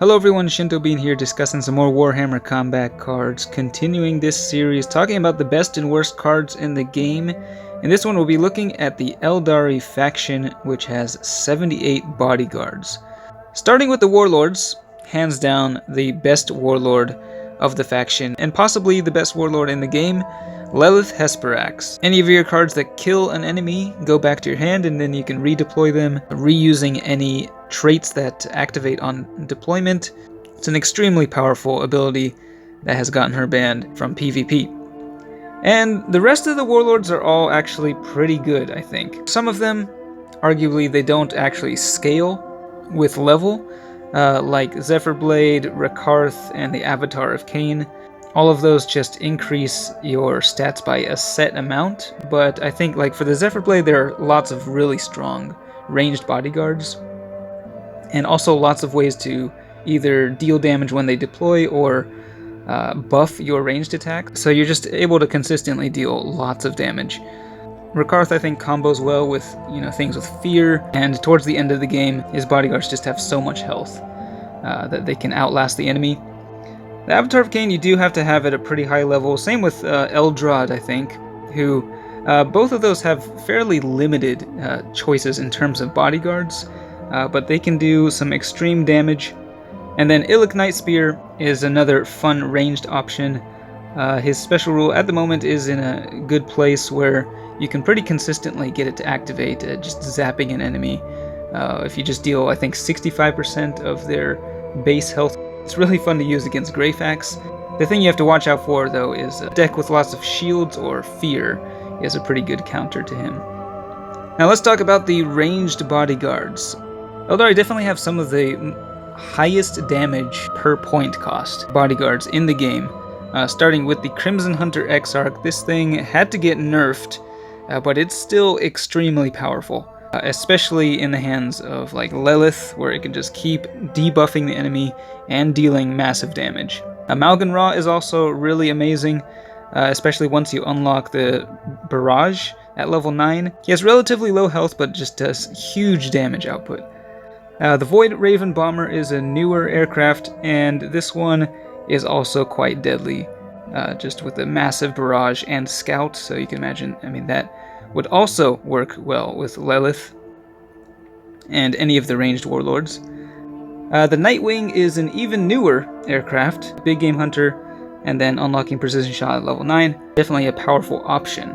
Hello everyone, Shinto Bean here discussing some more Warhammer combat cards, continuing this series talking about the best and worst cards in the game. In this one we'll be looking at the Aeldari faction, which has 78 bodyguards. Starting with the Warlords, hands down the best warlord of the faction, and possibly the best warlord in the game, Lelith Hesperax. Any of your cards that kill an enemy go back to your hand, and then you can redeploy them, reusing any traits that activate on deployment. It's an extremely powerful ability that has gotten her banned from PvP. And the rest of the warlords are all actually pretty good, I think. Some of them, arguably, they don't actually scale with level, like Zephyrblade, Rakarth, and the Avatar of Cain. All of those just increase your stats by a set amount, but I think like for the Zephyrblade there are lots of really strong ranged bodyguards, and also lots of ways to either deal damage when they deploy or buff your ranged attack, so you're just able to consistently deal lots of damage. Rakarth, I think, combos well with things with fear, and towards the end of the game his bodyguards just have so much health that they can outlast the enemy. The Avatar of Cain you do have to have at a pretty high level, same with Eldrod, I think, who both of those have fairly limited choices in terms of bodyguards, but they can do some extreme damage. And then Illic Night Spear is another fun ranged option. His special rule at the moment is in a good place where you can pretty consistently get it to activate, just zapping an enemy. If you just deal, I think, 65% of their base health. It's really fun to use against Greyfax. The thing you have to watch out for, though, is a deck with lots of shields or fear is a pretty good counter to him. Now let's talk about the ranged bodyguards. Aeldari definitely have some of the highest damage per point cost bodyguards in the game. Starting with the Crimson Hunter Exarch, this thing had to get nerfed, but it's still extremely powerful. Especially in the hands of like Lelith, where it can just keep debuffing the enemy and dealing massive damage. Malgan Ra is also really amazing, especially once you unlock the Barrage at level 9. He has relatively low health, but just does huge damage output. The Void Raven Bomber is a newer aircraft, and this one is also quite deadly, just with a massive Barrage and Scout, so you can imagine, that would also work well with Lelith and any of the ranged warlords. The Nightwing is an even newer aircraft, Big Game Hunter, and then unlocking Precision Shot at level 9. Definitely a powerful option.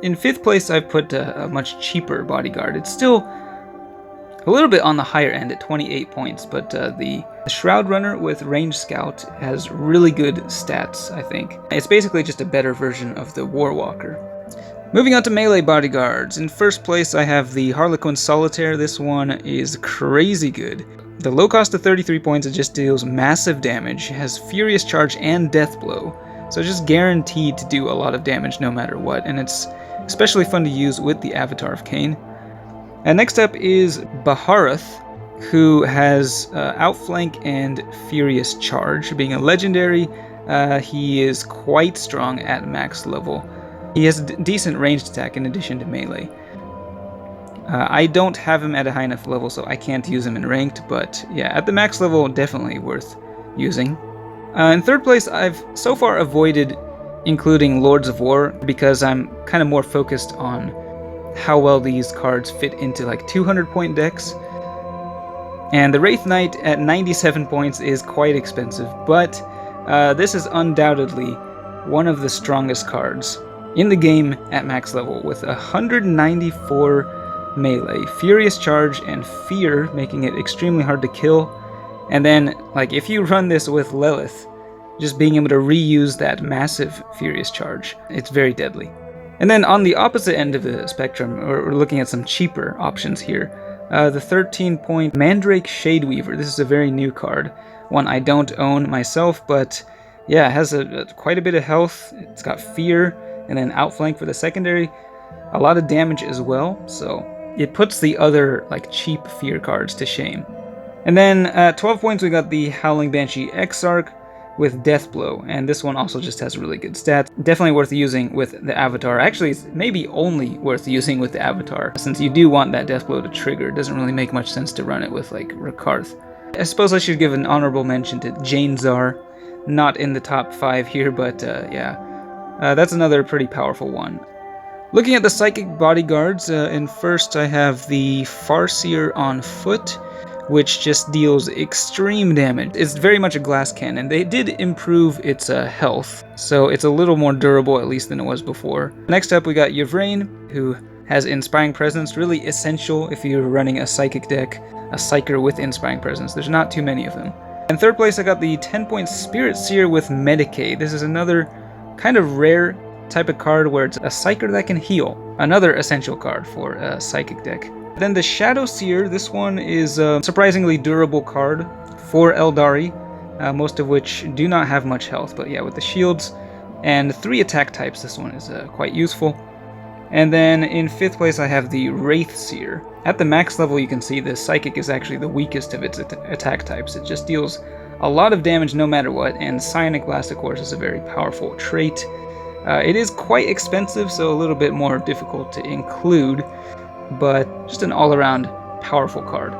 In 5th place I've put a much cheaper bodyguard. It's still a little bit on the higher end at 28 points, but the Shroud Runner with Ranged Scout has really good stats, I think. It's basically just a better version of the Warwalker. Moving on to melee bodyguards. In 1st place I have the Harlequin Solitaire. This one is crazy good. The low cost of 33 points, it just deals massive damage, has Furious Charge and Death Blow, so it's just guaranteed to do a lot of damage no matter what, and it's especially fun to use with the Avatar of Cain. And next up is Baharath, who has Outflank and Furious Charge. Being a legendary, he is quite strong at max level. He has a decent ranged attack in addition to melee. I don't have him at a high enough level, so I can't use him in ranked, but yeah, at the max level, definitely worth using. In 3rd place, I've so far avoided including Lords of War, because I'm kind of more focused on how well these cards fit into like 200 point decks. And the Wraith Knight at 97 points is quite expensive, but this is undoubtedly one of the strongest cards in the game at max level, with 194 melee, Furious Charge, and Fear, making it extremely hard to kill. And then, like, if you run this with Lelith, just being able to reuse that massive Furious Charge, it's very deadly. And then on the opposite end of the spectrum, we're looking at some cheaper options here. The 13-point Mandrake Shadeweaver. This is a very new card, one I don't own myself, but yeah, it has quite a bit of health. It's got Fear, and then Outflank for the secondary, a lot of damage as well, so it puts the other like cheap fear cards to shame. And then at 12 points we got the Howling Banshee Exarch with Death Blow, and this one also just has really good stats. Definitely worth using with the Avatar. Actually, it's maybe only worth using with the Avatar, since you do want that Death Blow to trigger. It doesn't really make much sense to run it with like Rakarth. I suppose I should give an honorable mention to Jane Czar. Not in the top 5 here, but yeah. That's another pretty powerful one. Looking at the Psychic Bodyguards, in first I have the Farseer on foot, which just deals extreme damage. It's very much a glass cannon. They did improve its health, so it's a little more durable at least than it was before. Next up we got Yvraine, who has Inspiring Presence, really essential if you're running a Psychic deck, a Psyker with Inspiring Presence. There's not too many of them. In third place I got the 10-point Spirit Seer with Medicaid. This is another kind of rare type of card where it's a Psyker that can heal. Another essential card for a Psychic deck. Then the Shadow Seer, this one is a surprisingly durable card for Aeldari, most of which do not have much health, but yeah, with the shields and 3 attack types, this one is quite useful. And then in 5th place I have the Wraith Seer. At the max level you can see the Psychic is actually the weakest of its attack types. It just deals a lot of damage no matter what, and Psionic Blast of course is a very powerful trait. It is quite expensive, so a little bit more difficult to include, but just an all-around powerful card.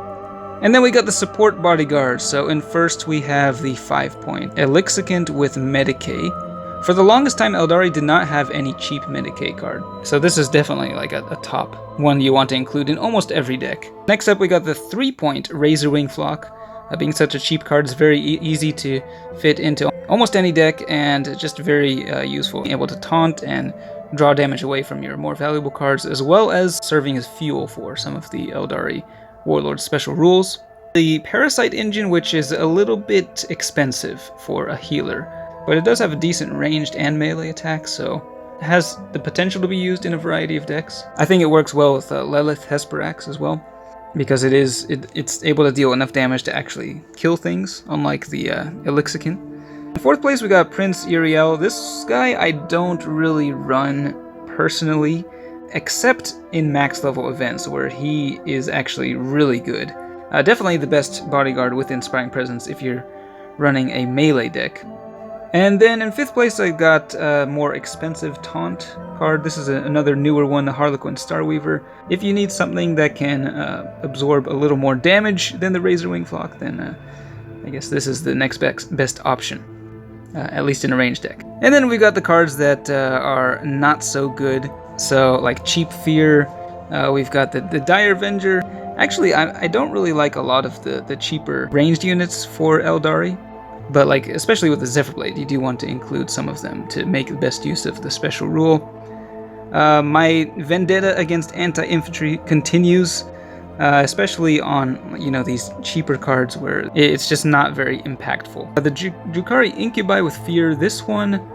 And then we got the Support Bodyguards. So in first we have the 5-point Elixicant with Medicaid. For the longest time Aeldari did not have any cheap Medicaid card, so this is definitely like a top one you want to include in almost every deck. Next up we got the 3-point Razorwing Flock. Being such a cheap card, it's very easy to fit into almost any deck and just very useful. Able to taunt and draw damage away from your more valuable cards, as well as serving as fuel for some of the Aeldari Warlords special rules. The Parasite Engine, which is a little bit expensive for a healer, but it does have a decent ranged and melee attack, so it has the potential to be used in a variety of decks. I think it works well with Lilith Hesperax as well, because it's able to deal enough damage to actually kill things, unlike the Elixicant. In 4th place we got Prince Iriel. This guy I don't really run personally, except in max level events where he is actually really good. Definitely the best bodyguard with Inspiring Presence if you're running a melee deck. And then in 5th place I got a more expensive Taunt card. This is another newer one, the Harlequin Starweaver. If you need something that can absorb a little more damage than the Razorwing Flock, then I guess this is the next best option, at least in a ranged deck. And then we got the cards that are not so good. So like Cheap Fear, we've got the Dire Avenger. Actually, I don't really like a lot of the cheaper ranged units for Aeldari. But like, especially with the Zephyrblade, you do want to include some of them to make the best use of the special rule. My vendetta against anti-infantry continues, especially on, you know, these cheaper cards where it's just not very impactful. The Drukhari Incubi with Fear, this one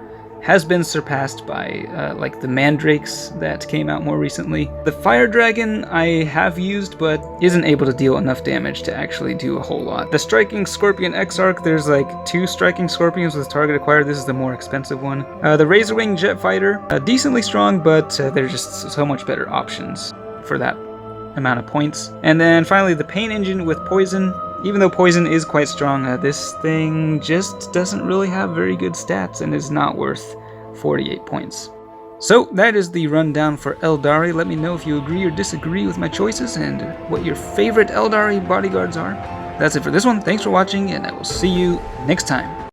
has been surpassed by like the Mandrakes that came out more recently. The Fire Dragon I have used, but isn't able to deal enough damage to actually do a whole lot. The Striking Scorpion Exarch, there's like 2 Striking Scorpions with target acquired. This is the more expensive one. The Razorwing Jet Fighter, decently strong, but they're just so much better options for that amount of points. And then finally the Pain Engine with Poison. Even though Poison is quite strong, this thing just doesn't really have very good stats and is not worth 48 points. So that is the rundown for Aeldari. Let me know if you agree or disagree with my choices and what your favorite Aeldari bodyguards are. That's it for this one. Thanks for watching, and I will see you next time.